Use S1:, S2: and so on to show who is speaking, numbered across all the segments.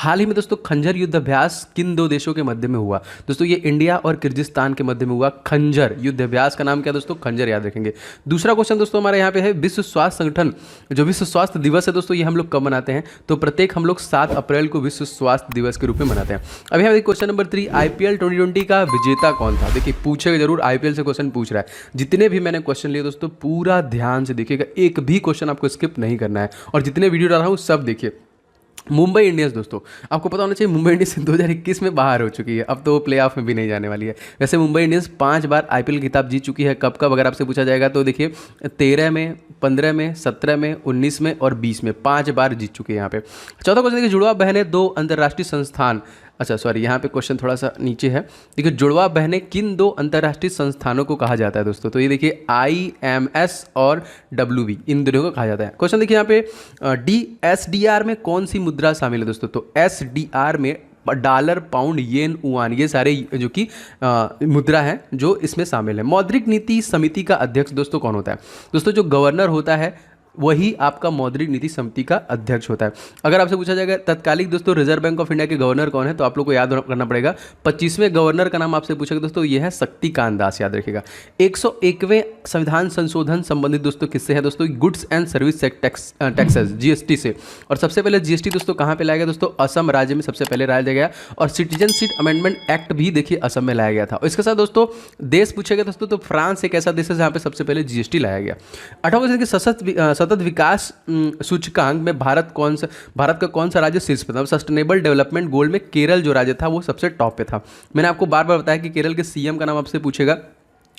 S1: हाल ही में दोस्तों खंजर युद्ध अभ्यास किन दो देशों के मध्य में हुआ? दोस्तों ये इंडिया और किर्गिस्तान के मध्य में हुआ खंजर युद्ध अभ्यास का नाम क्या दोस्तों? खंजर, याद रखेंगे। दूसरा क्वेश्चन दोस्तों हमारे यहाँ पे है विश्व स्वास्थ्य संगठन, जो विश्व स्वास्थ्य दिवस है दोस्तों, ये हम लोग कब मनाते हैं? तो प्रत्येक हम लोग 7 अप्रैल को विश्व स्वास्थ्य दिवस के रूप में मनाते हैं। अभी हम क्वेश्चन नंबर 3, आईपीएल 2020 का विजेता कौन था? देखिए पूछेगा जरूर, आईपीएल से क्वेश्चन पूछ रहा है। जितने भी मैंने क्वेश्चन लिए दोस्तों पूरा ध्यान से देखिएगा, एक भी क्वेश्चन आपको स्किप नहीं करना है, और जितने वीडियो डाल रहा हूँ सब देखिए। मुंबई इंडियंस दोस्तों, आपको पता होना चाहिए मुंबई इंडियंस 2021 में बाहर हो चुकी है, अब तो वो प्लेऑफ में भी नहीं जाने वाली है। वैसे मुंबई इंडियंस 5 बार आईपीएल खिताब जीत चुकी है। कब कब अगर आपसे पूछा जाएगा तो देखिए 13 में, 15 में, 17 में, 19 में और 20 में 5 बार जीत चुकी है यहाँ पे। चौथा क्वेश्चन देखिए, जुड़वा बहनें दो अंतर्राष्ट्रीय संस्थान, अच्छा सॉरी यहाँ पे क्वेश्चन थोड़ा सा नीचे है। देखिए जुड़वा बहनें किन दो अंतर्राष्ट्रीय संस्थानों को कहा जाता है दोस्तों? तो ये देखिए IMS और WB, इन दोनों को कहा जाता है। क्वेश्चन देखिए यहाँ पे SDR में कौन सी मुद्रा शामिल है दोस्तों? तो SDR में डॉलर, पाउंड, येन, युआन, ये सारे जो कि मुद्रा हैं जो इसमें शामिल है। मौद्रिक नीति समिति का अध्यक्ष दोस्तों कौन होता है? दोस्तों जो गवर्नर होता है वही आपका मौद्रिक नीति समिति का अध्यक्ष होता है। अगर आपसे पूछा जाएगा तत्कालिक दोस्तों रिजर्व बैंक ऑफ इंडिया के गवर्नर कौन है, तो आप लोग को याद करना पड़ेगा 25वें गवर्नर का नाम आपसे पूछेगा दोस्तों, ये है शक्तिकांत दास, याद रखिएगा। 101वें संविधान संशोधन संबंधित दोस्तों किससे है दोस्तों? Goods and service taxes, GST से। और सबसे पहले GST दोस्तों कहाँ पे लाया गया दोस्तों? असम राज्य में सबसे पहले लाया गया। और सिटीजनशिप अमेंडमेंट एक्ट भी देखिए असम में लाया गया था। और इसके साथ दोस्तों देश पूछेगा दोस्तों, तो फ्रांस एक ऐसा देश है जहाँ पे सबसे पहले GST लाया गया। 8वां क्वेश्चन, सतत विकास सूचकांक में भारत का कौन सा राज्य शीर्ष पे था? सस्टेनेबल डेवलपमेंट गोल में केरल जो राज्य था वो सबसे टॉप पे था। मैंने आपको बार बार बताया कि केरल के CM का नाम आपसे पूछेगा,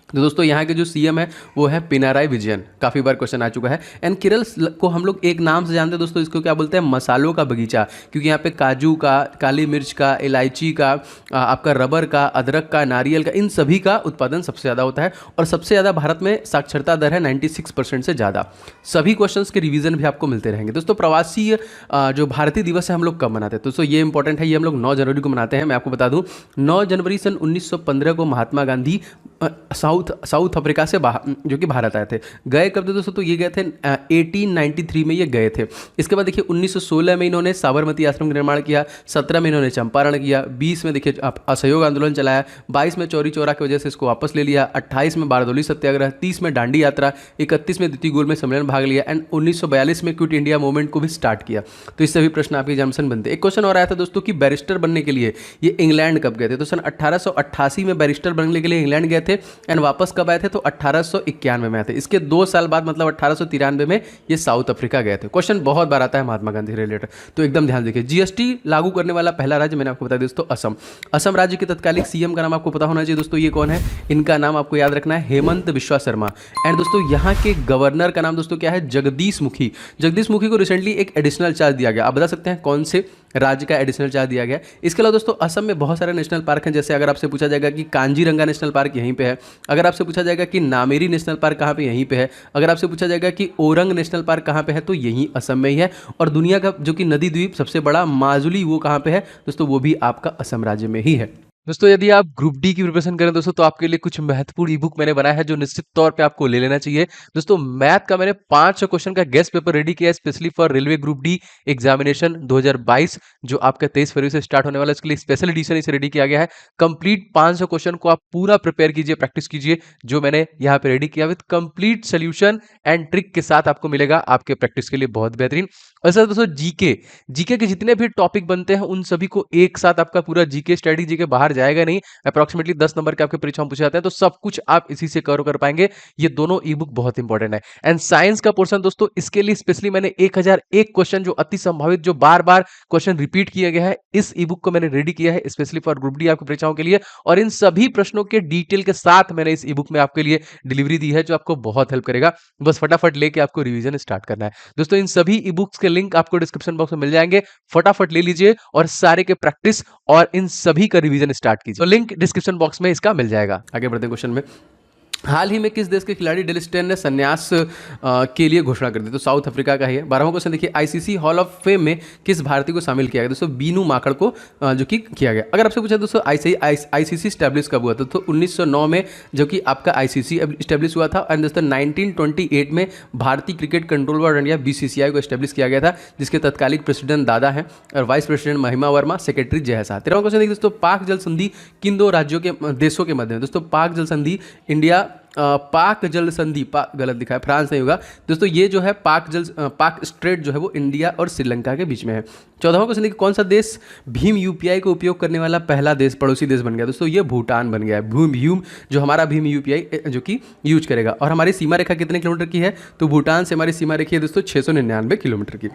S1: तो दोस्तों यहाँ के जो CM है वो है पिनाराई विजयन, काफ़ी बार क्वेश्चन आ चुका है। एंड केरल को हम लोग एक नाम से जानते हैं दोस्तों, इसको क्या बोलते हैं? मसालों का बगीचा, क्योंकि यहाँ पे काजू का, काली मिर्च का, इलायची का, आपका रबर का, अदरक का, नारियल का, इन सभी का उत्पादन सबसे ज़्यादा होता है। और सबसे ज़्यादा भारत में साक्षरता दर है 96% से ज़्यादा। सभी क्वेश्चन के रिविजन भी आपको मिलते रहेंगे दोस्तों। प्रवासी जो भारतीय दिवस है हम लोग कब मनाते हैं दोस्तों? ये इंपॉर्टेंट है, ये हम लोग 9 जनवरी को मनाते हैं। मैं आपको बता दूँ 9 जनवरी सन 1915 को महात्मा गांधी साउथ अफ्रीका से जो कि भारत आए थे। गए कब थे दोस्तों? तो ये गए थे 1893 में ये गए थे। इसके बाद देखिए 1916 में इन्होंने साबरमती आश्रम का निर्माण किया, 17 में इन्होंने चंपारण किया, 20 में देखिए असहयोग आंदोलन चलाया, 22 में चौरी चौरा की वजह से इसको वापस ले लिया, 28 में बारदोली सत्याग्रह, 30 में दांडी यात्रा, 31 में द्वितीय गोल में सम्मेलन भाग लिया, एंड 1942 में क्विट इंडिया मूवमेंट को भी स्टार्ट किया। तो इससे भी प्रश्न आपके एग्जाम से बनते हैं। एक क्वेश्चन और आया था दोस्तों कि बैरिस्टर बनने के लिए ये इंग्लैंड कब गए थे? तो सन 1888 में बैरिस्टर बनने के लिए इंग्लैंड गए थे। एंड वापस कब आए थे? तो 1891 में आए थे। इसके 2 साल बाद मतलब 1893 में ये साउथ अफ्रीका गए थे। क्वेश्चन बहुत बार आता है महात्मा गांधी रिलेटेड, तो एकदम ध्यान देखिए। GST लागू करने वाला पहला राज्य मैंने आपको बता दिया दोस्तों, असम। असम राज्य के तत्कालिक CM का नाम आपको पता होना चाहिए दोस्तों, ये कौन है? इनका नाम आपको याद रखना है, हेमंत बिश्वा शर्मा। एंड दोस्तों यहाँ के गवर्नर का नाम दोस्तों क्या है? जगदीश मुखी। जगदीश मुखी को रिसेंटली एक एडिशनल चार्ज दिया गया। आप बता सकते हैं कौन से राज्य का एडिशनल चार्ज दिया गया? इसके अलावा दोस्तों असम में बहुत सारे नेशनल पार्क हैं, जैसे अगर आपसे पूछा जाएगा कि कांजीरंगा नेशनल पार्क यहीं पे है, अगर आपसे पूछा जाएगा कि नामेरी नेशनल पार्क कहाँ पे, यहीं पे है, अगर आपसे पूछा जाएगा कि ओरंग नेशनल पार्क कहाँ पे है, तो यहीं असम में ही है। और दुनिया का जो कि नदी द्वीप सबसे बड़ा माजुली, वो कहाँ पे है दोस्तों? वो भी आपका असम राज्य में ही है। दोस्तों यदि आप ग्रुप डी की प्रिपरेशन करें दोस्तों, तो आपके लिए कुछ महत्वपूर्ण ई-बुक मैंने बनाया है जो निश्चित तौर पे आपको ले लेना चाहिए दोस्तों। मैथ का मैंने 500 क्वेश्चन का गेस्ट पेपर रेडी किया है specially for railway group D examination 2022, जो आपका 23 फरवरी से स्टार्ट होने वाला है। इसके लिए स्पेशल एडिशन इसे रेडी किया गया है। कंप्लीट 500 क्वेश्चन को आप पूरा प्रिपेयर कीजिए, प्रैक्टिस कीजिए, जो मैंने यहाँ पे रेडी किया with complete solution and trick के साथ आपको मिलेगा आपके प्रैक्टिस के लिए बहुत बेहतरीन। और सर दोस्तों जीके के जितने भी टॉपिक बनते हैं उन सभी को एक साथ आपका पूरा जीके स्टडी जीके बाहर जाएगा नहीं, अप्रोक्सीमेटली 10 नंबर के आपके परीक्षा में पूछे जाते हैं, तो सब कुछ आप इसी से कवर कर पाएंगे। ये दोनों ई बुक बहुत इंपॉर्टेंट है। एंड साइंस का पोर्शन दोस्तों, इसके लिए स्पेशली मैंने 1001 क्वेश्चन जो अति संभावित, जो बार बार क्वेश्चन रिपीट किया गया है, इस ई बुक को मैंने रेडी किया है स्पेशली फॉर ग्रुप डी आपकी परीक्षाओं के लिए। और इन सभी प्रश्नों के डिटेल के साथ मैंने इस ई बुक में आपके लिए डिलीवरी दी है, जो आपको बहुत हेल्प करेगा। बस फटाफट लेके आपको रिवीजन स्टार्ट करना है दोस्तों। इन सभी ई बुक्स के लिंक आपको डिस्क्रिप्शन बॉक्स में मिल जाएंगे, फटाफट ले लीजिए और सारे के प्रैक्टिस और इन सभी का रिवीजन स्टार्ट कीजिए। तो लिंक डिस्क्रिप्शन बॉक्स में इसका मिल जाएगा। आगे बढ़ते हैं क्वेश्चन में। हाल ही में किस देश के खिलाड़ी डेल स्टेन ने संन्यास के लिए घोषणा कर दी? तो साउथ अफ्रीका का ही है। 12वां क्वेश्चन देखिए, आईसीसी हॉल ऑफ फेम में किस भारतीय को शामिल किया गया? दोस्तों बीनू माकड़ को जो कि किया गया। अगर आपसे पूछा दोस्तों आईसीसी स्टैब्लिश कब हुआ था? तो 1909 में जो कि आपका आईसीसी स्टैब्लिश हुआ था। एंड दोस्तों 1928 में भारतीय cricket control board India BCCI को स्टैब्लिश किया गया था, जिसके तत्कालिक प्रेसिडेंट दादा हैं और वाइस प्रेसिडेंट महिमा वर्मा, सेक्रेटरी जय शाह। 13वां क्वेश्चन देखिए दोस्तों, पाक जल संधि किन दो राज्यों के देशों के मध्य में? दोस्तों पाक जल संधि इंडिया पाक जल संधि, गलत दिखा है, फ्रांस नहीं होगा दोस्तों। ये जो है पाक स्ट्रेट जो है वो इंडिया और श्रीलंका के बीच में है। 14वां क्वेश्चन देखिए, कौन सा देश भीम यूपीआई को उपयोग करने वाला पहला देश, पड़ोसी देश बन गया? दोस्तों ये भूटान बन गया है। भीम जो हमारा भीम यूपीआई जो कि यूज करेगा। और हमारी सीमा रेखा कितने किलोमीटर की है? तो भूटान से हमारी सीमा रेखा है दोस्तों 699 किलोमीटर की।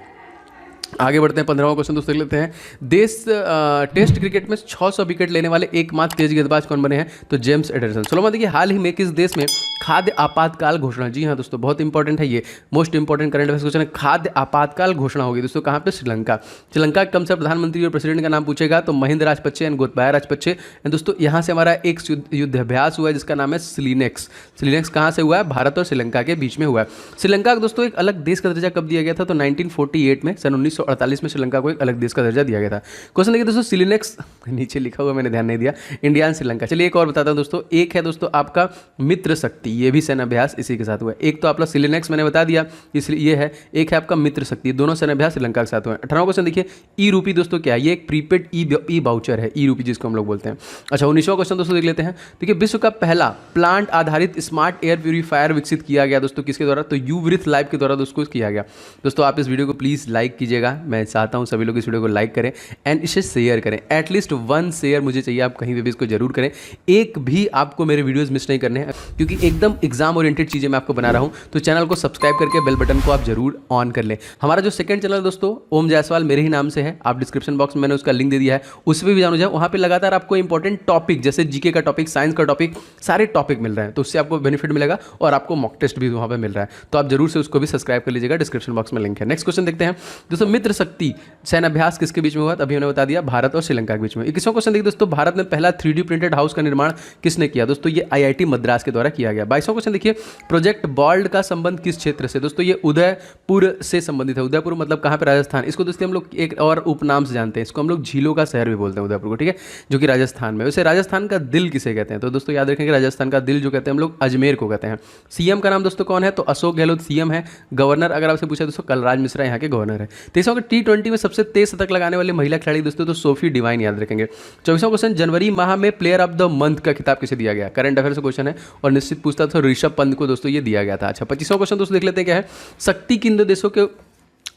S1: आगे बढ़ते हैं, 15वां क्वेश्चन दोस्तों देख लेते हैं। टेस्ट क्रिकेट में 600 विकेट लेने वाले एकमात्र तेज गेंदबाज कौन बने हैं? तो जेम्स एंडरसन। 16वां देखिए, हाल ही में किस देश में खाद्य आपातकाल घोषणा? जी हाँ दोस्तों, बहुत इंपॉर्टेंट है ये, most important current affairs question है। खाद्य आपातकाल घोषणा होगी दोस्तों कहाँ पे? श्रीलंका। श्रीलंका के कम से प्रधानमंत्री और प्रेसिडेंट का नाम पूछेगा तो महिंद राजपक्षे एंड गोतबाया राजपक्षे। एंड दोस्तों यहाँ से हमारा एक युद्धाभ्यास हुआ है जिसका नाम है सिलिनेक्स। सिलिनेक्स कहाँ से हुआ है? भारत और श्रीलंका के बीच में हुआ है। श्रीलंका को दोस्तों एक अलग देश का दर्जा कब दिया गया था? तो 1948 में, सन 1948 में श्रीलंका को एक अलग देश का दर्जा दिया गया था। क्वेश्चन देखिए दोस्तों, सिलिनेक्स नीचे लिखा हुआ मैंने ध्यान नहीं दिया, इंडिया एंड श्रीलंका। चलिए एक और बताता हूँ दोस्तों। एक है दोस्तों आपका मित्र शक्ति, ये भी सैन्य अभ्यास इसी के साथ हुआ है। एक तो आपका सिलिनेक्स मैंने बता दिया, इसलिए ये है। एक है आपका मित्र शक्ति, दोनों सैन्य अभ्यास श्रीलंका के साथ हुए हैं। 18वां क्वेश्चन देखिए, ई रूपी दोस्तों क्या है? ये एक प्रीपेड ई वाउचर है, ई रूपी जिसको हम लोग बोलते हैं। अच्छा 19वां क्वेश्चन दोस्तों देख लेते हैं। देखिए विश्व का पहला प्लांट आधारित स्मार्ट एयर प्यूरीफायर विकसित किया गया दोस्तों किसके द्वारा? तो यूवृथ लाइव के द्वारा दोस्तों किया गया। दोस्तों आप इस वीडियो को प्लीज़ लाइक कीजिएगा, मैं चाहता हूँ सभी लोग इस वीडियो को लाइक करें एंड इसे शेयर करें। एटलीस्ट 1 शेयर मुझे चाहिए, आप कहीं भी इसको जरूर करें। एक भी आपको मेरे वीडियोस मिस नहीं करने हैं क्योंकि एकदम एग्जाम ओरिएंटेड चीज़ें मैं आपको बना रहा हूं। तो चैनल को सब्सक्राइब करके बेल बटन को आप जरूर ऑन कर लें। हमारा जो सेकंड चैनल दोस्तों ओम जायसवाल मेरे ही नाम से है, आप डिस्क्रिप्शन बॉक्स में मैंने उसका लिंक दे दिया है, उस पर भी जानो जाए। वहाँ पर लगातार आपको इंपॉर्टेंट टॉपिक जैसे जीके का टॉपिक, साइंस का टॉपिक, सारे टॉपिक मिल रहे हैं, तो उससे आपको बेनिफिट मिलेगा और आपको मॉक टेस्ट भी वहाँ पर मिल रहा है। तो आप जरूर से उसको भी सब्सक्राइब कर लीजिएगा, डिस्क्रिप्शन बॉक्स में लिंक है। नेक्स्ट क्वेश्चन देखते हैं दोस्तों, मित्र शक्ति सैन्य अभ्यास किसके बीच में हुआ? अभी हमने बता दिया, भारत और श्रीलंका के बीच में। 21वां क्वेश्चन देखिए दोस्तों, भारत में पहला 3D प्रिंटेड हाउस का निर्माण किसने किया? दोस्तों ये आईआईटी मद्रास के द्वारा किया गया। 22वां क्वेश्चन देखिए, प्रोजेक्ट बॉल्ड का संबंध किस क्षेत्र से? दोस्तों ये उदयपुर से संबंधित है। उदयपुर मतलब कहाँ पे? राजस्थान। इसको दोस्तों हम लोग एक और उपनाम से जानते हैं, इसको हम लोग झीलों का शहर भी बोलते हैं उदयपुर को, ठीक है, जो कि राजस्थान में। वैसे राजस्थान का दिल किसे कहते हैं? तो दोस्तों याद रखेंगे, राजस्थान का दिल जो कहते हैं हम लोग अजमेर को कहते हैं। सीएम का नाम दोस्तों कौन है? तो अशोक गहलोत सीएम है। गवर्नर अगर आपसे पूछा दोस्तों, कलराज मिश्रा यहाँ के गवर्नर है। 23वां T20 में सबसे तेज शतक लगाने वाली महिला खिलाड़ी दोस्तों तो सोफी डिवाइन, याद रखेंगे। 24वां क्वेश्चन, जनवरी माह में प्लेयर ऑफ द मंथ का खिताब किसे दिया गया? करंट अफेयर से क्वेश्चन है और निश्चित पूछता था, ऋषभ पंत को दोस्तों ये दिया गया था। अच्छा 25वां क्वेश्चन दोस्तों देख लेते हैं क्या है। शक्ति किन दो देशों के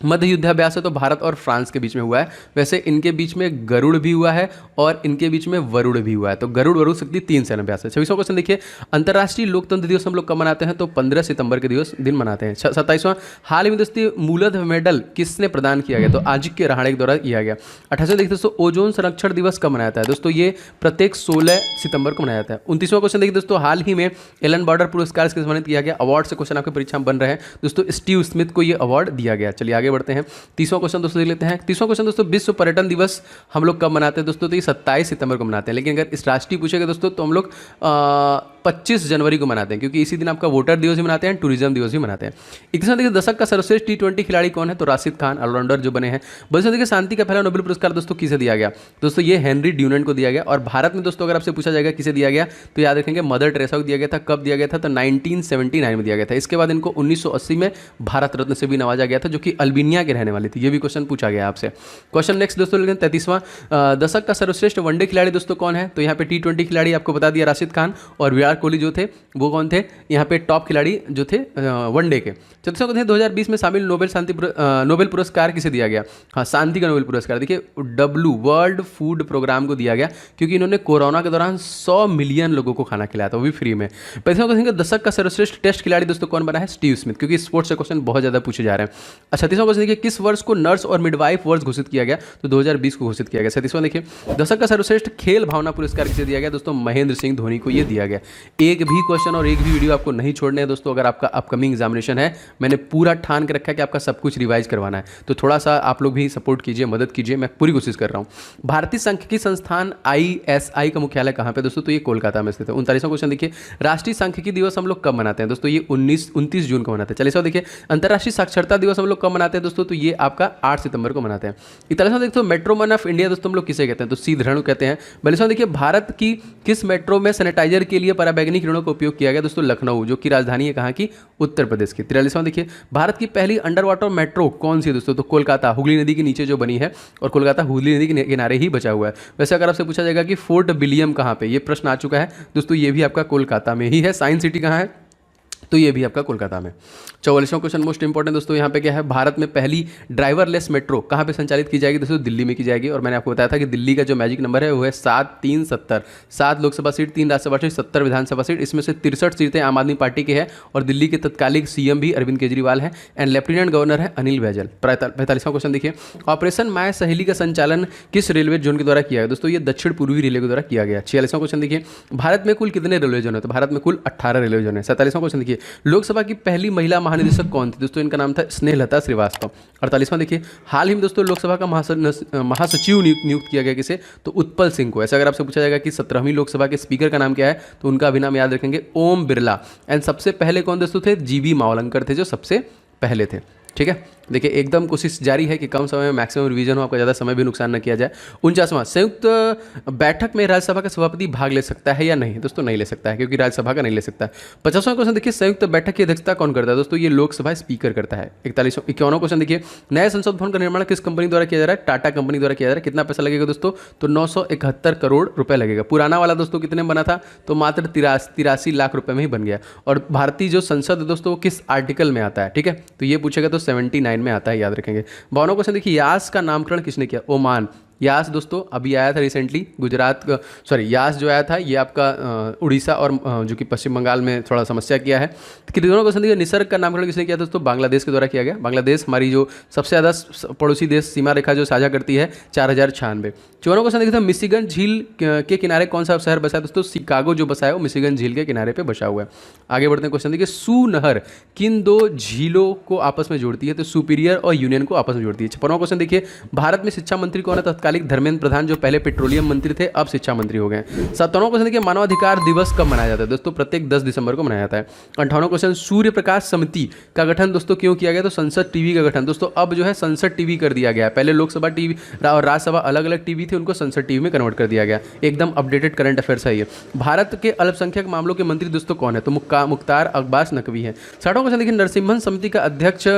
S1: मध्य युद्धाभ्यास है? तो भारत और फ्रांस के बीच में हुआ है। वैसे इनके बीच में गरुड़ भी हुआ है और इनके बीच में वरुड़ भी हुआ है। तो गरुड़ वरुड़ शक्ति 3 सैन्य अभ्यास है। 26वां क्वेश्चन देखिए, अंतर्राष्ट्रीय लोकतंत्र दिवस हम लोग कब मनाते हैं? तो 15 सितंबर के दिन मनाते हैं। 27वां, हाल ही में दोस्तों मूलध मेडल किसने प्रदान किया गया? तो आजिक्य रहाणे के द्वारा किया गया। 28वां देखिए दोस्तों, ओजोन संरक्षण दिवस कब मनाया जाता है? दोस्तों ये प्रत्येक 16 सितंबर को मनाया जाता है। 29वां क्वेश्चन देखिए दोस्तों, हाल ही में एलन बॉर्डर पुरस्कार से सम्मानित किया गया। अवार्ड से क्वेश्चन आपके परीक्षा में बन रहे हैं दोस्तों, स्टीव स्मिथ को ये अवार्ड दिया गया। चलिए आगे बढ़ते हैं। 30वां क्वेश्चन दोस्तों देख लेते हैं। 30वां क्वेश्चन दोस्तों, विश्व पर्यटन दिवस हम लोग कब मनाते हैं दोस्तों? तो ये 27 सितंबर को मनाते हैं। लेकिन अगर इस राष्ट्रीय पूछेगा दोस्तों तो हम लोग 25 जनवरी को मनाते हैं, क्योंकि इसी दिन आपका वोटर दिवस भी मनाते हैं, टूरिज्म दिवस भी मनाते हैं। 21वां देखिए, दशक का सर्वश्रेष्ठ T20 खिलाड़ी कौन है? तो राशिद खान, ऑलराउंडर जो बने हैं। 22वां देखिए, शांति का पहला नोबेल पुरस्कार दोस्तों किसे दिया गया? दोस्तों ये हेनरी ड्यूनेंट को दिया गया। और भारत में दोस्तों अगर आपसे पूछा जाएगा किसे दिया गया, तो याद रखेंगे मदर टेरेसा को दिया गया था। कब दिया गया था? तो 1979 में दिया गया था। इसके बाद इनको 1980 में भारत रत्न से भी नवाजा गया था, जो कि अल्बेनिया के रहने वाली थी। ये भी क्वेश्चन पूछा गया आपसे। क्वेश्चन नेक्स्ट दोस्तों लेकिन 33वां, दशक का सर्वश्रेष्ठ वनडे खिलाड़ी दोस्तों कौन है? तो यहाँ पे T20 खिलाड़ी आपको बता दिया राशिद खान, और विराट कोहली जो थे वो कौन थे? यहाँ पे टॉप खिलाड़ी जो थे वनडे के। 34वां को थे 2020 में शामिल नोबेल पुरस्कार किसे दिया गया? हाँ, शांति का नोबेल पुरस्कार देखिए वर्ल्ड फूड प्रोग्राम को दिया गया, क्योंकि इन्होंने कोरोना के दौरान 100 मिलियन लोगों को खाना खिलाया था, वो भी फ्री में। 35वां क्वेश्चन, दशक का सर्वश्रेष्ठ टेस्ट खिलाड़ी दोस्तों कौन बना है? स्टीव स्मिथ, क्योंकि स्पोर्ट्स से क्वेश्चन बहुत ज्यादा पूछे जा रहे हैं। अच्छा 36वां क्वेश्चन देखिए, किस वर्ष को नर्स और मिडवाइफ वर्ष घोषित किया गया? तो 2020 को घोषित किया गया। 37वां देखिए, दशक का सर्वश्रेष्ठ खेल भावना पुरस्कार किसे दिया गया? दोस्तों महेंद्र सिंह धोनी को ये दिया गया। एक भी क्वेश्चन और एक भी वीडियो आपको नहीं छोड़ने हैं दोस्तों। अगर आपका अपकमिंग एग्जामिनेशन है, मैंने पूरा ठान के रखा है कि आपका सब कुछ रिवाइज करवाना है, तो थोड़ा सा आप लोग भी सपोर्ट कीजिए, मदद कीजिए, मैं पूरी कोशिश कर रहा हूँ। भारतीय सांख्यिकी संस्थान ISI का मुख्यालय कहाँ पे दोस्तों? तो ये कोलकाता में स्थित है। 39वां क्वेश्चन देखिए, राष्ट्रीय सांख्यिकी दिवस हम लोग कब मनाते हैं दोस्तों? ये 29 जून को मनाते हैं। 40वां देखिए, अंतर्राष्ट्रीय साक्षरता दिवस हम लोग कब मनाते हैं दोस्तों? तो ये आपका 8 सितंबर को मनाते हैं। 41वां देखो, मेट्रोमैन ऑफ इंडिया दोस्तों हम लोग किसे कहते हैं? तो सी धरणु कहते हैं। 42वां देखिए, भारत की किस मेट्रो में सैनिटाइजर के लिए पराबैंगनी किरणों का उपयोग किया गया दोस्तों? लखनऊ, जो कि राजधानी है कहाँ की? उत्तर प्रदेश की। 43वां देखिए, भारत की पहली अंडर वाटर मेट्रो कौन सी है दोस्तों? तो कोलकाता, हुगली नदी के नीचे जो बनी है, और कोलकाता हुगली नदी के किनारे ही बचा हुआ है। वैसे अगर आपसे पूछा जाएगा कि फोर्ट विलियम कहाँ पे, ये प्रश्न आ चुका है दोस्तों, ये भी आपका कोलकाता में ही है। साइंस सिटी कहाँ है? तो ये भी आपका कोलकाता में। 44वां क्वेश्चन मोस्ट इंपॉर्टेंट दोस्तों, यहाँ पे क्या है? भारत में पहली ड्राइवरलेस मेट्रो कहाँ पे संचालित की जाएगी दोस्तों? दिल्ली में की जाएगी। और मैंने आपको बताया था कि दिल्ली का जो मैजिक नंबर है वो है 7370। 7 लोकसभा सीट, 3 राज्यसभा सीट, 70 विधानसभा सीट, इसमें से 63 सीटें आम आदमी पार्टी की है। और दिल्ली के तत्कालिक CM भी अरविंद केजरीवाल है, एंड लेफ्टिनेंट गवर्नर है अनिल बैजल। 45वां क्वेश्चन देखिए, ऑपरेशन माय सहेली का संचालन किस रेलवे जोन के द्वारा किया गया दोस्तों? ये दक्षिण पूर्वी रेलवे के द्वारा किया गया। 46वां क्वेश्चन देखिए, भारत में कुल कितने रेलवे जोन है? तो भारत में कुल 18 रेलवे जोन है। 47वां क्वेश्चन देखिए, लोकसभा की पहली महिला महानिदेशक कौन थी दोस्तों? इनका नाम था स्नेहलता श्रीवास्तव। 48वां देखिए, हाल ही में दोस्तों लोकसभा का महासचिव नियुक्त किया गया किसे? तो उत्पल सिंह को। ऐसा अगर आपसे पूछा जाएगा कि 17वीं लोकसभा के स्पीकर का नाम क्या है, तो उनका भी नाम याद रखेंगे, ओम बिरला। एंड सबसे पहले कौन दोस्तों थे? GV मावलंकर थे जो सबसे पहले थे। ठीक है, देखिए एकदम कोशिश जारी है कि कम समय में मैक्सिमम रिवीजन हो, आपका ज़्यादा समय भी नुकसान न किया जाए। 49वां, संयुक्त बैठक में राज्यसभा का सभापति भाग ले सकता है या नहीं? दोस्तों नहीं ले सकता है, क्योंकि राज्यसभा का नहीं ले सकता है। 50वां क्वेश्चन देखिए, संयुक्त बैठक की अध्यक्षता कौन करता है दोस्तों? ये लोकसभा स्पीकर करता है। 51वां क्वेश्चन देखिए, नए संसद भवन का निर्माण किस कंपनी द्वारा किया जा रहा है? टाटा कंपनी द्वारा किया जा रहा है। कितना पैसा लगेगा दोस्तों? तो 971 करोड़ रुपए लगेगा। पुराना वाला दोस्तों कितने में बना था? तो मात्र 83 लाख रुपए में ही बन गया। और भारतीय जो संसद है दोस्तों, किस आर्टिकल में आता है? ठीक है, तो ये पूछेगा तो 79 में आता है, याद रखेंगे। 52वां क्वेश्चन देखिए, यास का नामकरण किसने किया? ओमान। यास दोस्तों अभी आया था रिसेंटली, यास जो आया था ये आपका उड़ीसा और जो कि पश्चिम बंगाल में थोड़ा समस्या किया है। दोनों क्वेश्चन देखिए, निसर्ग का नामकरण किसने किया दोस्तों? बांग्लादेश के द्वारा किया गया। बांग्लादेश हमारी जो सबसे ज़्यादा पड़ोसी देश सीमा रेखा जो साझा करती है, 4096। 54वां क्वेश्चन देखिए, मिशिगन झील के किनारे कौन सा शहर बसा है दोस्तों? शिकागो जो बसा है वो मिशिगन झील के किनारे पे बसा हुआ है। आगे बढ़ते हैं, क्वेश्चन देखिए, सू नहर किन 2 झीलों को आपस में जोड़ती है? तो सुपीरियर और यूनियन को आपस में जोड़ती है। 56वां क्वेश्चन देखिए, भारत में शिक्षा मंत्री कौन है? तत्कालिक धर्मेंद्र प्रधान, जो पहले पेट्रोलियम मंत्री थे, अब शिक्षा मंत्री हो गए। 57वां क्वेश्चन देखिए, मानवाधिकार दिवस कब मनाया जाता है दोस्तों? प्रत्येक 10 दिसंबर को मनाया जाता है। 58वां क्वेश्चन, सूर्य प्रकाश समिति का गठन दोस्तों क्यों किया गया? तो संसद टीवी का गठन दोस्तों अब जो है संसद टीवी कर दिया गया है। पहले लोकसभा टीवी और राज्यसभा अलग अलग टीवी थे, उनको संसद टीवी में कन्वर्ट कर दिया गया। एकदम अपडेटेड करंट अफेयर्स है ये। भारत के अल्पसंख्यक मामलों के मंत्री दोस्तों कौन है? तो मुख्तार अब्बास नकवी है। 60वां क्वेश्चन देखिए, नरसिम्हन समिति का अध्यक्ष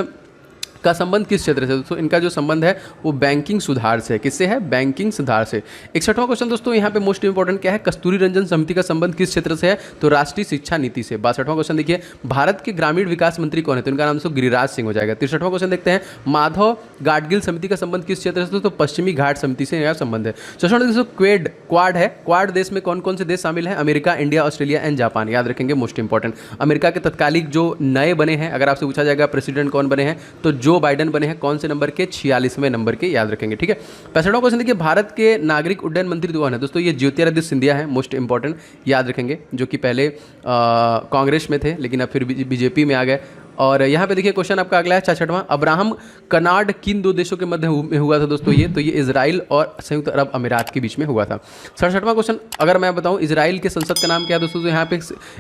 S1: का संबंध किस क्षेत्र से दोस्तों? इनका जो संबंध है वो बैंकिंग सुधार से। किससे है? बैंकिंग सुधार से। 61वां क्वेश्चन दोस्तों यहाँ पे मोस्ट इंपॉर्टेंट क्या है? कस्तूरी रंजन समिति का संबंध किस क्षेत्र से है? तो राष्ट्रीय शिक्षा नीति से। 62वां क्वेश्चन देखिए, भारत के ग्रामीण विकास मंत्री कौन है? तो इनका नाम दोस्तों गिरिराज सिंह हो जाएगा। 63वां क्वेश्चन देखते हैं, माधव गाडगिल समिति का संबंध किस क्षेत्र से? तो पश्चिमी घाट समिति से यह संबंध है। 64वां दोस्तों क्वाड है। क्वाड देश में कौन कौन से देश शामिल हैं? America, India, Australia and Japan. याद रखेंगे, मोस्ट इंपॉर्टेंट। अमेरिका के तत्कालिक जो नए बने हैं, अगर आपसे पूछा जाएगा प्रेसिडेंट कौन बने हैं, तो जो बाइडेन बने हैं। कौन से नंबर के? 46वें नंबर के, याद रखेंगे। ठीक है, 65वां क्वेश्चन देखिए, भारत के नागरिक उड्डयन मंत्री कौन है दोस्तों? ये ज्योतिरादित्य सिंधिया है, मोस्ट इंपॉर्टेंट, याद रखेंगे, जो कि पहले कांग्रेस में थे लेकिन अब फिर बीजेपी में आ गए। और यहाँ पे देखिए क्वेश्चन आपका अगला है 66वां, अब्राहम कनाड किन 2 देशों के मध्य में हुआ था दोस्तों? ये इजराइल और संयुक्त अरब अमीरात के बीच में हुआ था। 67वां क्वेश्चन अगर मैं बताऊँ, इजराइल के संसद का नाम क्या है दोस्तों? तो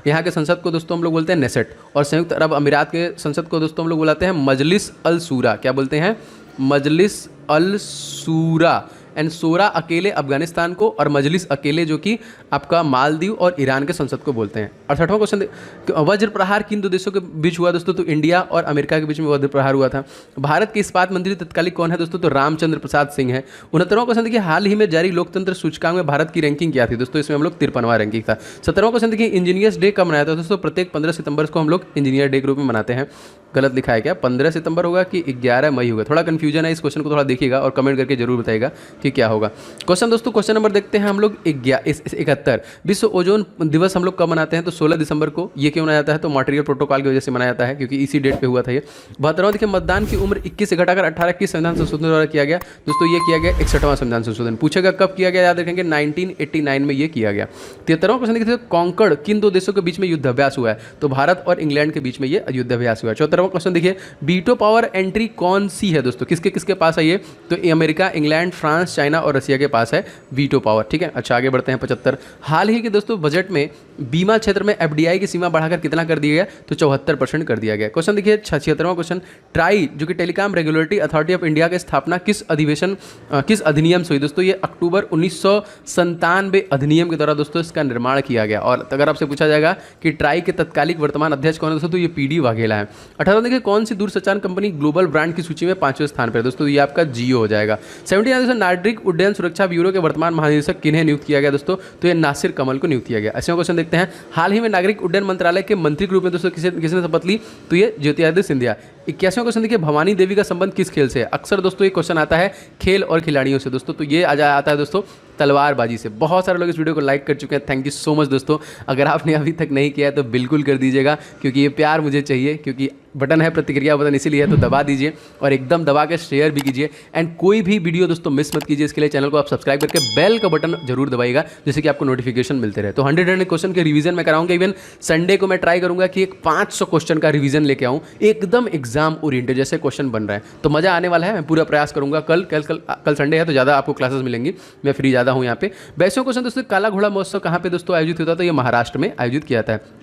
S1: यहाँ के संसद को दोस्तों हम लोग बोलते हैं नेसेट, और संयुक्त अरब अमीरात के संसद को दोस्तों हम लोग बुलाते हैं मजलिस अल शूरा। क्या बोलते हैं? मजलिस अल शूरा। एंड शूरा अकेले अफगानिस्तान को, और मजलिस अकेले जो कि आपका मालदीव और ईरान के संसद को बोलते हैं। 68वां क्वेश्चन, वज्र प्रहार किन 2 देशों के बीच हुआ दोस्तों? तो इंडिया और अमेरिका के बीच में वज्र प्रहार हुआ था। भारत के इस्पात मंत्री तत्कालिक कौन है दोस्तों? तो रामचंद्र प्रसाद सिंह है। 69वां क्वेश्चन देखिए, हाल ही में जारी लोकतंत्र सूचकांक में भारत की रैंकिंग क्या थी दोस्तों? इसमें हम लोग 53वां रैंकिंग था। 70वां क्वेश्चन देखिए, इंजीनियर्स डे कब मनाया था दोस्तों? प्रत्येक 15 सितंबर को हम लोग इंजीनियर डे के रूप में मनाते हैं। गलत लिखा है क्या? 15 सितंबर होगा कि 11 मई होगा? थोड़ा कन्फ्यूजन है, इस क्वेश्चन को थोड़ा देखिएगा और कमेंट करके जरूर बताइएगा कि क्या होगा। क्वेश्चन दोस्तों, क्वेश्चन नंबर देखते हैं हम लोग 71। विश्व ओजोन दिवस हम लोग कब मनाते हैं? तो 16 दिसंबर को। ये क्यों मनाया जाता है? तो मॉन्ट्रियल प्रोटोकॉल की वजह से मनाया जाता है, क्योंकि इसी डेट पे हुआ था ये। 72वां देखिए, मतदान की उम्र 21 से घटाकर 18 की संविधान संशोधन द्वारा किया गया। दोस्तों ये किया गया 61वां संविधान संशोधन। पूछेगा कब किया गया, याद रखेंगे 1989 में ये किया गया। 73वां क्वेश्चन देखिए, कॉन्कर्ड किन दो देशों के बीच में युद्धाभ्यास हुआ है? तो भारत और इंग्लैंड के बीच में ये युद्धाभ्यास हुआ है। 74वां क्वेश्चन देखिए, वीटो पावर एंट्री कौन सी है दोस्तों? किसके किसके पास है ये? तो अमेरिका, इंग्लैंड, फ्रांस, चाइना और रसिया के पास है वीटो पावर। ठीक है, अच्छा आगे बढ़ते हैं। 75, हाल ही के दोस्तों बजट में बीमा क्षेत्र में एफडीआई की सीमा बढ़ाकर कितना कर दिया गया? तो 74% कर दिया गया। क्वेश्चन देखिए 76वां क्वेश्चन, ट्राई जो कि telecom regulatory authority of India की स्थापना किस अधिनियम से हुई? दोस्तों ये अक्टूबर 1997 अधिनियम के द्वारा दोस्तों इसका निर्माण किया गया। और अगर आपसे पूछा जाएगा कि ट्राई के तत्कालिक वर्तमान अध्यक्ष कौन है दोस्तों, तो ये पीडी वाघेला है। 18 देखिए, कौन सी दूरसंचार कंपनी ग्लोबल ब्रांड की सूची में 5वें स्थान पर है? दोस्तों ये आपका जियो हो जाएगा। 79 नागरिक उड्डयन सुरक्षा ब्यूरो के वर्तमान महानिदेशक किन्हें नियुक्त किया गया दोस्तों? तो ये नासिर कमल को नियुक्त किया गया। ऐसे क्वेश्चन देखते हैं, हाल ही में नागरिक उड्डयन मंत्रालय के मंत्री के रूप में दोस्तों किसने शपथ ली? तो ये ज्योतिरादित्य सिंधिया। 81वां क्वेश्चन देखिए, भवानी देवी का संबंध किस खेल से है? अक्सर दोस्तों ये क्वेश्चन आता है खेल और खिलाड़ियों से दोस्तों, तो ये आता है दोस्तों तलवारबाजी से। बहुत सारे लोग इस वीडियो को लाइक कर चुके हैं, थैंक यू सो मच दोस्तों। अगर आपने अभी तक नहीं किया है तो बिल्कुल कर दीजिएगा, क्योंकि ये प्यार मुझे चाहिए, क्योंकि बटन है प्रतिक्रिया बटन इसीलिए है, तो दबा दीजिए और एकदम दबा के शेयर भी कीजिए। एंड कोई भी वीडियो दोस्तों मिस मत कीजिए, इसके लिए चैनल को आप सब्सक्राइब करके बेल का बटन जरूर दबाइएगा, जिससे कि आपको नोटिफिकेशन मिलते रहे। तो 100 क्वेश्चन के रिवीजन मैं कराऊंगा। इवन संडे को मैं ट्राई करूंगा कि एक 500 क्वेश्चन का रिवीजन लेके आऊँ, एकदम एग्जाम ओरिएंटेड जैसे क्वेश्चन बन रहे हैं, तो मजा आने वाला है। मैं पूरा प्रयास करूंगा। कल संडे है तो ज़्यादा आपको क्लासेस मिलेंगी, मैं फ्री ज़्यादा हूँ यहाँ पे। 22वां क्वेश्चन दोस्तों, काला घोड़ा महोत्सव कहाँ पे दोस्तों आयोजित होता है? तो ये महाराष्ट्र में आयोजित किया जाता है।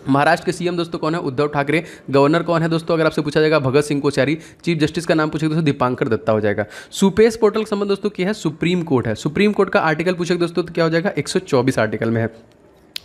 S1: महाराष्ट्र के सीएम दोस्तों कौन है? उद्धव ठाकरे। गवर्नर कौन है दोस्तों? अगर आपसे पूछा जाएगा भगत सिंह कोश्यारी। चीफ जस्टिस का नाम पूछेगा दोस्तों दीपांकर दत्ता हो जाएगा। सुपेस पोर्टल का संबंध दोस्तों क्या है? सुप्रीम कोर्ट है। सुप्रीम कोर्ट का आर्टिकल पूछेगा दोस्तों तो क्या हो जाएगा? 124 आर्टिकल में है।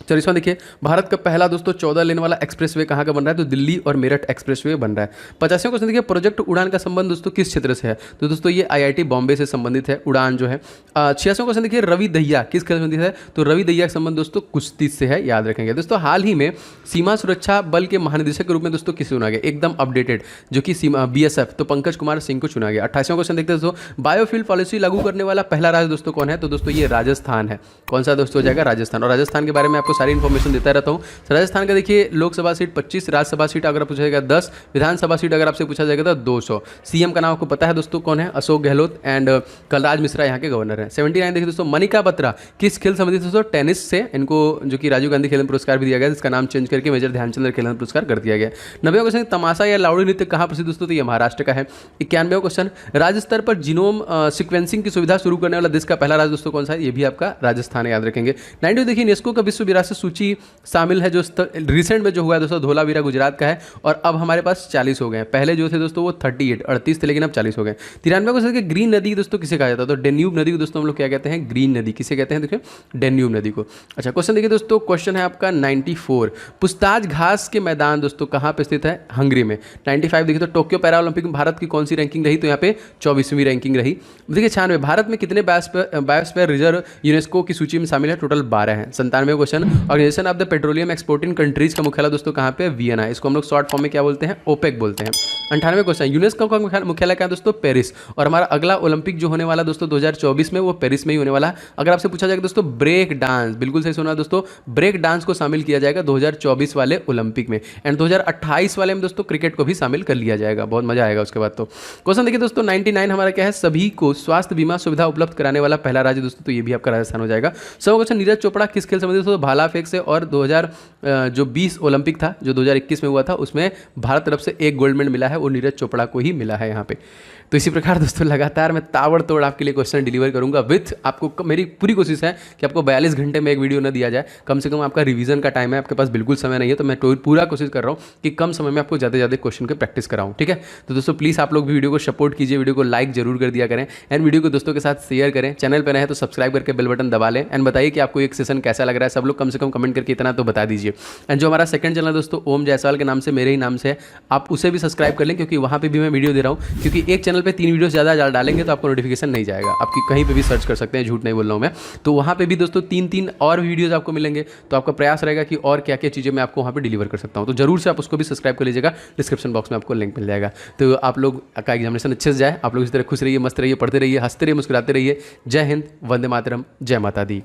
S1: 40वां देखिए, भारत का पहला दोस्तों 14 लेन वाला एक्सप्रेसवे कहाँ का बन रहा है? तो दिल्ली और मेरठ एक्सप्रेसवे बन रहा है। 50वां क्वेश्चन देखिए, प्रोजेक्ट उड़ान का संबंध दोस्तों किस क्षेत्र से है? तो दोस्तों ये आईआईटी बॉम्बे से संबंधित है उड़ान जो है। 86वां क्वेश्चन देखिए, रवि दहिया किस खेल से संबंधित है? तो रवि दहिया का संबंध दोस्तों कुश्ती से है, याद रखेंगे दोस्तों। हाल ही में सीमा सुरक्षा बल के महानिदेशक के रूप में दोस्तों किसे चुना गया? एकदम अपडेटेड, जो कि सीमा बीएसएफ, तो पंकज कुमार सिंह को चुना गया। 28वां क्वेश्चन देखते हैं दोस्तों, बायोफ्यूल पॉलिसी लागू करने वाला पहला राज्य दोस्तों कौन है? तो दोस्तों ये राजस्थान है। कौन सा दोस्तों हो जाएगा? राजस्थान। और राजस्थान के बारे में आपको सारी इन्फॉर्मेशन देता रहता हूँ। राजस्थान का देखिए लोकसभा सीट 25, राज्यसभा सीट अगर पूछा जाएगा 10, विधानसभा सीट अगर आपसे पूछा जाएगा तो 200। सीएम का नाम आपको पता है दोस्तों कौन है? अशोक गहलोत। एंड कलराज मिश्रा यहाँ के गवर्नर हैं। 79 देखिए दोस्तों, मनिका बत्रा किस खेल संबंधित दोस्तों? टेनिस से। इनको जो कि राजीव गांधी खेल पुरस्कार भी दिया गया, जिसका नाम चेंज करके मेजर ध्यानचंद खेल पुरस्कार कर दिया गया। 90वां क्वेश्चन, तमाशा या लावड़ी नृत्य कहाँ प्रसिद्ध दोस्तों? तो ये महाराष्ट्र का है। 91वां क्वेश्चन, राज्य स्तर पर जीनोम सिक्वेंसिंग की सुविधा शुरू करने वाला देश का पहला राज्य दोस्तों कौन सा है? ये भी आपका राजस्थान है, याद रखेंगे। 92 देखिए, यूनेस्को का विश्व विरासत सूची शामिल है जो रिसेंट में जो हुआ है दोस्तों, धोलावीरा गुजरात का है। और अब हमारे पास 40 हो गए हैं। पहले जो थे दोस्तों वो 38 थे, लेकिन अब 40 हो गए। 93 को सर ग्रीन नदी दोस्तों किसे कहा जाता है? तो डेन्यूब नदी को दोस्तों हम लोग क्या कहते हैं? ग्रीन नदी। किसे कहते हैं? देखिए डेन्यूब नदी को। अच्छा क्वेश्चन देखिए दोस्तों, क्वेश्चन है आपका 94, पुछताछ घास के मैदान दोस्तों कहाँ पे स्थित है? हंगरी में। 95 देखिए तो टोक्यो पैरा ओलंपिक में भारत की कौन सी रैंकिंग रही? तो यहाँ पे 24वीं रैंकिंग रही। देखिए 96, भारत में कितने बायोस्फीयर रिजर्व यूनेस्को की सूची में शामिल है? टोटल 12 है। 97 question, organisation of the petroleum exporting countries का मुख्यालय दोस्तों कहाँ पे? वियना। इसको हम लोग शॉर्ट फॉर्म में क्या बोलते हैं? ओपेक बोलते हैं। 98 क्वेश्चन, यूनेस्को का मुख्यालय क्या है दोस्तों? पेरिस। और हमारा अगला ओलंपिक जो होने वाला दोस्तों 2024 में, वो पेरिस में ही होने वाला। अगर आपसे पूछा जाएगा दोस्तों ब्रेक डांस, बिल्कुल सही सुना दोस्तों, ब्रेक डांस को शामिल किया जाएगा 2024 वाले ओलंपिक में। एंड 2028 वाले में दोस्तों क्रिकेट को भी शामिल कर लिया जाएगा, बहुत मजा आएगा उसके बाद। तो क्वेश्चन देखिए दोस्तों 99 हमारा क्या है? सभी को स्वास्थ्य बीमा सुविधा उपलब्ध कराने वाला पहला राज्य दोस्तों, तो ये भी आपका राजस्थान हो जाएगा। 100 क्वेश्चन, नीरज चोपड़ा किस खेल संबंधित दोस्तों? भाला फेंक से। और 2020 ओलंपिक था जो 2021 में हुआ था, उसमें भारत तरफ से एक गोल्ड मेडल मिला है, वो नीरज चोपड़ा को ही मिला है यहाँ पे। तो इसी प्रकार दोस्तों लगातार मैं ताबड़तोड़ आपके लिए क्वेश्चन डिलीवर करूंगा विथ आपको। मेरी पूरी कोशिश है कि आपको 42 घंटे में एक वीडियो न दिया जाए, कम से कम आपका रिवीजन का टाइम है, आपके पास बिल्कुल समय नहीं है, तो मैं पूरा कोशिश कर रहा हूँ कि कम समय में आपको ज़्यादा से ज़्यादा क्वेश्चन के प्रैक्टिस कराऊँ। ठीक है, तो दोस्तों प्लीज़ आप लोग भी वीडियो को सपोर्ट कीजिए, वीडियो को लाइक जरूर कर दिया करें, एंड वीडियो को दोस्तों के साथ शेयर करें। चैनल पर रहे तो सब्सक्राइब करके बेल बटन दबा लें, एंड बताइए कि आपको एक सेशन कैसा लग रहा है। सब लोग कम से कम कमेंट करके इतना तो बता दीजिए। एंड जो हमारा सेकंड चैनल दोस्तों ओम जायसवाल के नाम से, मेरे ही नाम से है, आप उसे भी सब्सक्राइब कर लें, क्योंकि वहाँ पे भी मैं वीडियो दे रहा हूँ। क्योंकि एक चैनल पे 3 वीडियो ज़्यादा डालेंगे तो आपको नोटिफिकेशन नहीं जाएगा, आपकी कहीं पे भी सर्च कर सकते हैं, झूठ नहीं बोल रहा हूँ मैं। तो वहाँ पे भी दोस्तों 3 और वीडियोज़ आपको मिलेंगे। तो आपका प्रयास रहेगा कि और क्या क्या चीज़ें मैं आपको वहाँ पे डिलीवर कर सकता हूँ। तो जरूर से आप उसको भी सब्सक्राइब कर लीजिएगा, डिस्क्रिप्शन बॉक्स में आपको लिंक मिल जाएगा। तो आप लोग का एग्जामिनेशन अच्छे से जाए, आप लोग इस तरह खुश रहिए, मस्त रहिए, पढ़ते रहिए, हंसते रहिए, मुस्कुराते रहिए। जय हिंद, वंदे मातरम, जय माता दी।